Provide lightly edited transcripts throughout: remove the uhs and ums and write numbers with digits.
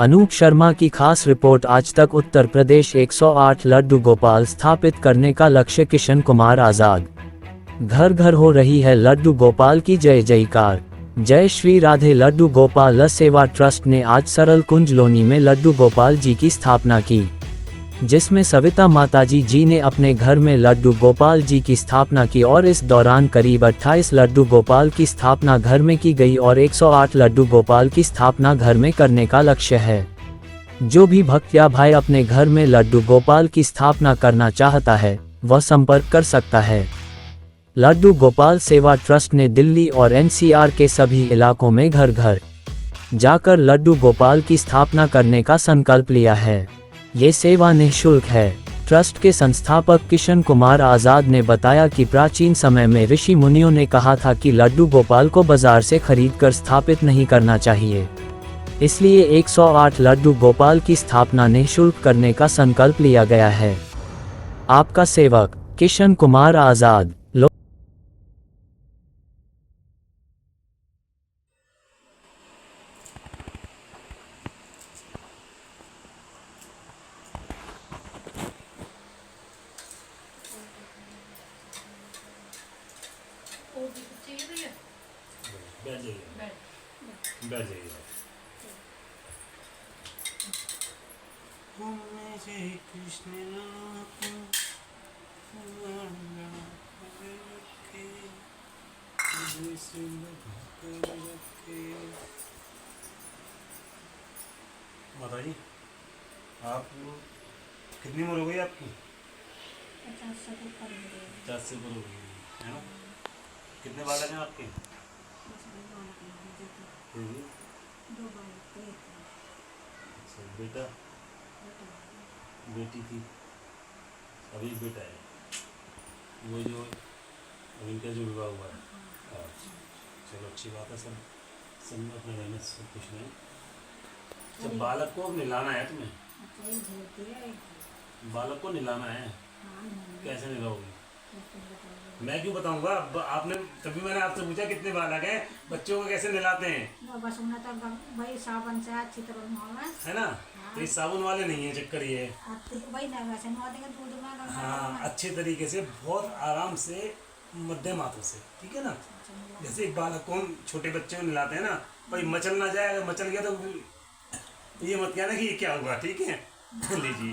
अनूप शर्मा की खास रिपोर्ट। आज तक उत्तर प्रदेश 108 लड्डू गोपाल स्थापित करने का लक्ष्य। किशन कुमार आजाद। घर घर हो रही है लड्डू गोपाल की जय जयकार। जय श्री राधे। लड्डू गोपाल सेवा ट्रस्ट ने आज सरल कुंज लोनी में लड्डू गोपाल जी की स्थापना की, जिसमें सविता माताजी जी ने अपने घर में लड्डू गोपाल जी की स्थापना की और इस दौरान करीब 28 लड्डू गोपाल की स्थापना घर में की गई और 108 लड्डू गोपाल की स्थापना घर में करने का लक्ष्य है। जो भी भक्त या भाई अपने घर में लड्डू गोपाल की स्थापना करना चाहता है, वह संपर्क कर सकता है। लड्डू गोपाल सेवा ट्रस्ट ने दिल्ली और एनसीआर के सभी इलाकों में घर घर जाकर लड्डू गोपाल की स्थापना करने का संकल्प लिया है। ये सेवा निःशुल्क है। ट्रस्ट के संस्थापक किशन कुमार आजाद ने बताया कि प्राचीन समय में ऋषि मुनियों ने कहा था कि लड्डू गोपाल को बाजार से खरीदकर स्थापित नहीं करना चाहिए, इसलिए 108 लड्डू गोपाल की स्थापना निःशुल्क करने का संकल्प लिया गया है। आपका सेवक किशन कुमार आजाद। बैठ जाइए, बैठ जाइए। जय कृष्ण माता जी, आप कितनी उम्र हो गई आपकी? 50 से ऊपर हो गई है ना? कितने बालक हैं आपके? अच्छा, बेटा बेटी थी, अभी बेटा है वो जो अभी इनका जो विवाह हुआ है। अच्छा, चलो अच्छी बात है। सब सब में अपने रहने से खुश नहीं। जब बालक को निलाना है तुम्हें, बालक को निलाना है, कैसे निलाओगी? मैं क्यों बताऊंगा? आपने तभी मैंने आपसे पूछा कितने बालक हैं, बच्चों को कैसे निलाते हैं, भाई साबुन से अच्छी तरह है ना? तो ये साबुन वाले नहीं है चक्कर, ये हाँ, अच्छे तरीके से बहुत आराम से मध्यम हाथों से, ठीक है ना? जैसे एक बालक को छोटे बच्चे को निलाते हैं ना, भाई मचल ना जाए, अगर मचल गया तो ये मत कहना कि ये क्या हुआ, ठीक है? लीजिए।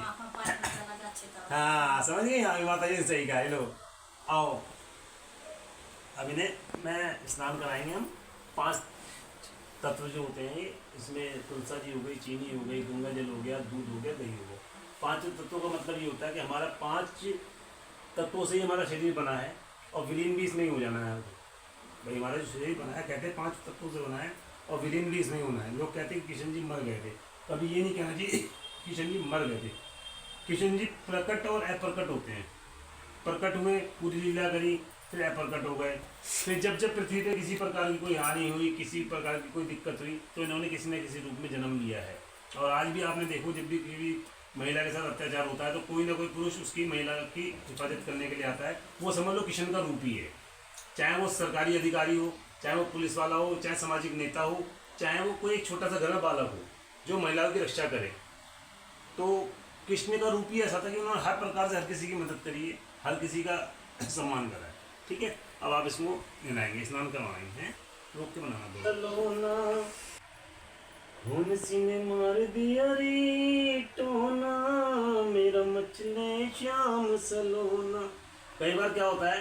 हाँ समझ गई। हाँ माता जी ने सही कहा। लो आओ, अब इन्हें मैं स्नान कराएंगे हम। 5 तत्व जो होते हैं इसमें तुलसा जी हो गई, चीनी हो गई, गंगा जल हो गया, दूध हो गया, दही हो गया। 5 तत्वों का मतलब ये होता है कि हमारा 5 तत्वों से ही हमारा शरीर बना है और विलीन भी इसमें ही हो जाना है। भाई हमारा जो शरीर बना है कहते हैं 5 तत्वों से बना है और विलीन भी इसमें ही होना है। लोग कहते हैं कि किशन जी मर गए थे, कभी ये नहीं कहना चाहिए किशन जी मर गए थे। किशन जी प्रकट और अप्रकट होते हैं। प्रकट हुए, पूरी लीला करी, फिर अप्रकट हो गए। फिर जब जब पृथ्वी पे किसी प्रकार की कोई हानि हुई, किसी प्रकार की कोई दिक्कत हुई, तो इन्होंने किसी न किसी रूप में जन्म लिया है। और आज भी आपने देखो, जब भी किसी महिला के साथ अत्याचार होता है तो कोई ना कोई पुरुष उसकी महिला की हिफाजत करने के लिए आता है। वो समझ लो किशन का रूप ही है। चाहे वो सरकारी अधिकारी हो, चाहे वो पुलिस वाला हो, चाहे सामाजिक नेता हो, चाहे वो कोई एक छोटा सा घर में बालक हो जो महिलाओं की रक्षा करे। तो कृष्ण का रूप ही ऐसा था कि उन्होंने हर प्रकार से हर किसी की मदद करी है, हर किसी का सम्मान करा है। ठीक है, अब आप इसको नहलाएंगे, स्नान करवाएंगे हैं। रोक के बनाना दो। सीने मार दिया रे टोना, मेरा मचले श्याम सलोना। कई बार क्या होता है,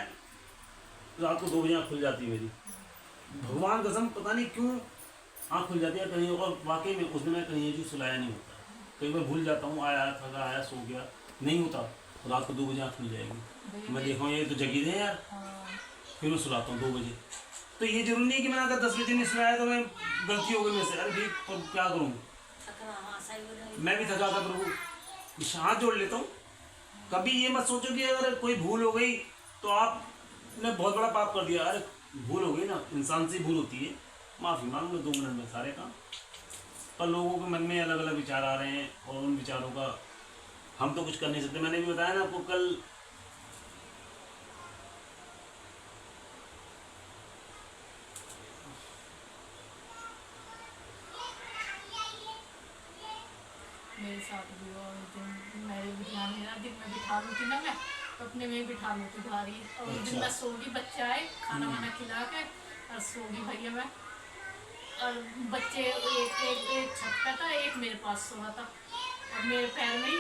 रात को 2 बजे आँख खुल जाती है मेरी, भगवान कसम पता नहीं क्यों आँख खुल जाती है कहीं। और वाकई में उस दिन मैं कहीं जो सुलाया नहीं होता, कई बार भूल जाता हूँ, आया थका आया सो गया नहीं होता, रात को 2 बजे आँख खुल जाएगी। मैं देखा हूँ ये तो जगी थे यार, फिर मैं सुलाता हूँ 2 बजे। तो ये जरूरी नहीं कि मैंने अगर 10 बजे नहीं सुलाया तो मैं गलती हो गई मेरे से। अरे भाई तो क्या करूँ, मैं भी थका था प्रभु, हाथ जोड़ लेता हूँ। कभी ये मत सोचो कि अगर कोई भूल हो गई तो आपने बहुत बड़ा पाप कर दिया। अरे भूल हो गई ना, इंसान से भूल होती है, माफ़ी मांग लो 2 मिनट में सारे काम। पर लोगों के मन में अलग अलग विचार आ रहे हैं और उन विचारों का हम तो कुछ कर नहीं सकते। मैंने भी बताया ना आपको कल, मेरे साथ भी। और दिन मेरे भी ध्यान है ना, दिन में बिठा लूँगी ना मैं, तो अपने में बिठा लूँगी भारी। और उस दिन मैं सोगी, बच्चे आए खाना वाना खिला के और सोगी भैया मैं। और बच्चे एक एक एक छत पे था, एक मेरे पास सोया था और मेरे पैर में ही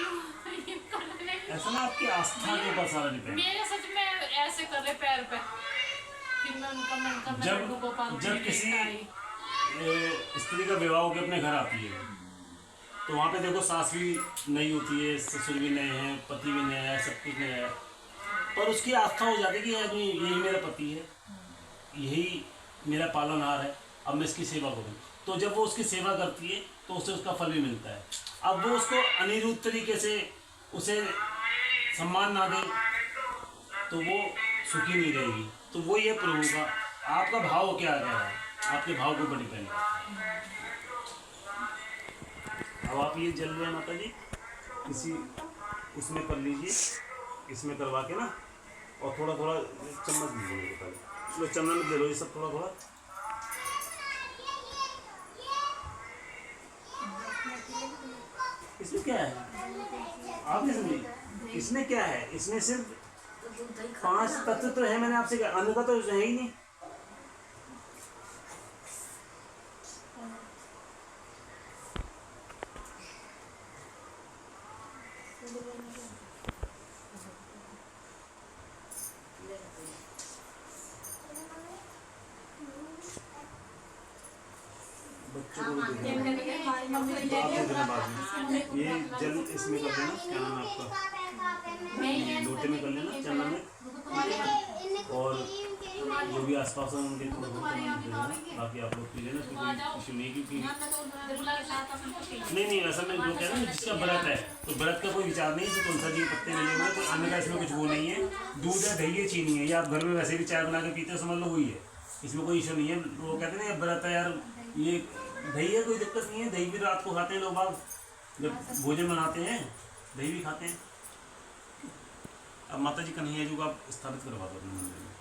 ऐसा ना आपकी आस्था के ऊपर सारा डिपेंड। मेरे सच में ऐसे कर रहे पैर पे। फिर मैं उनका मन का मैं लड्डू गोपाल जब जी किसी लेकर आई। स्त्री का विवाह होकर अपने घर आती है, तो वहाँ पे देखो सास भी नई होती है, ससुर भी नए हैं, पति भी नया है, सब कुछ नया है, पर उसकी आस्था हो जाती है कि आदमी यही मेरा पति है, यही मेरा पालनहार है, अब मैं इसकी सेवा करूँ। तो जब वो उसकी सेवा करती है तो उसे उसका फल भी मिलता है। अब वो उसको अनिरुद्ध तरीके से उसे सम्मान ना दे तो वो सुखी नहीं रहेगी। तो वो ये प्रभु का आपका भाव क्या है, आपके भाव के ऊपर डिपेंड है। अब आप ये जल रहे हैं माता जी, किसी उसमें कर लीजिए, इसमें करवा के ना, और थोड़ा थोड़ा चम्मच दीजिए मेरे को पहले, लो चम्मच में दे लो ये सब थोड़ा थोड़ा। इसमें क्या है आप नहीं समझे, इसमें क्या है, इसमें सिर्फ 5 तत्व तो है। मैंने आपसे कहा अन्न का तो है ही नहीं। बच्चों को भी देना। तो आप दे देना बाद में। ये जल इसमें कर देना, क्या नाम है आपका, ये लोटे में कर लेना चना में, और जो भी आसपास है उनके थोड़ा बहुत दे देना। बाकी आप लोग पी लेना, उसमें कोई इशू नहीं, क्योंकि नहीं ऐसा मैं जो कह रहा हूँ जिसका व्रत है तो व्रत का कोई विचार नहीं है। तुलसा जी के पत्ते मिले हुए, कोई अन्य का इसमें कुछ वो नहीं है। दूध है, दही है, चीनी है, ये आप घर में वैसे भी चाय बना के पीते हो, समझ लो वही है, इसमें कोई इशू नहीं है। वो कहते हैं ना व्रत है यार, ये दही है, कोई दिक्कत नहीं है। दही भी रात को खाते हैं लोग बाग, जब भोजन बनाते हैं दही भी खाते हैं। अब माता जी कन्हैया जी को आप स्थापित करवा दो अपने मंदिर में।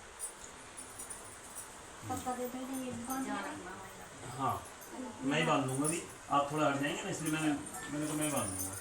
हाँ मैं ही बांध दूंगा अभी, आप थोड़ा हट जाएंगे ना, इसलिए मैं ही बांध दूंगा।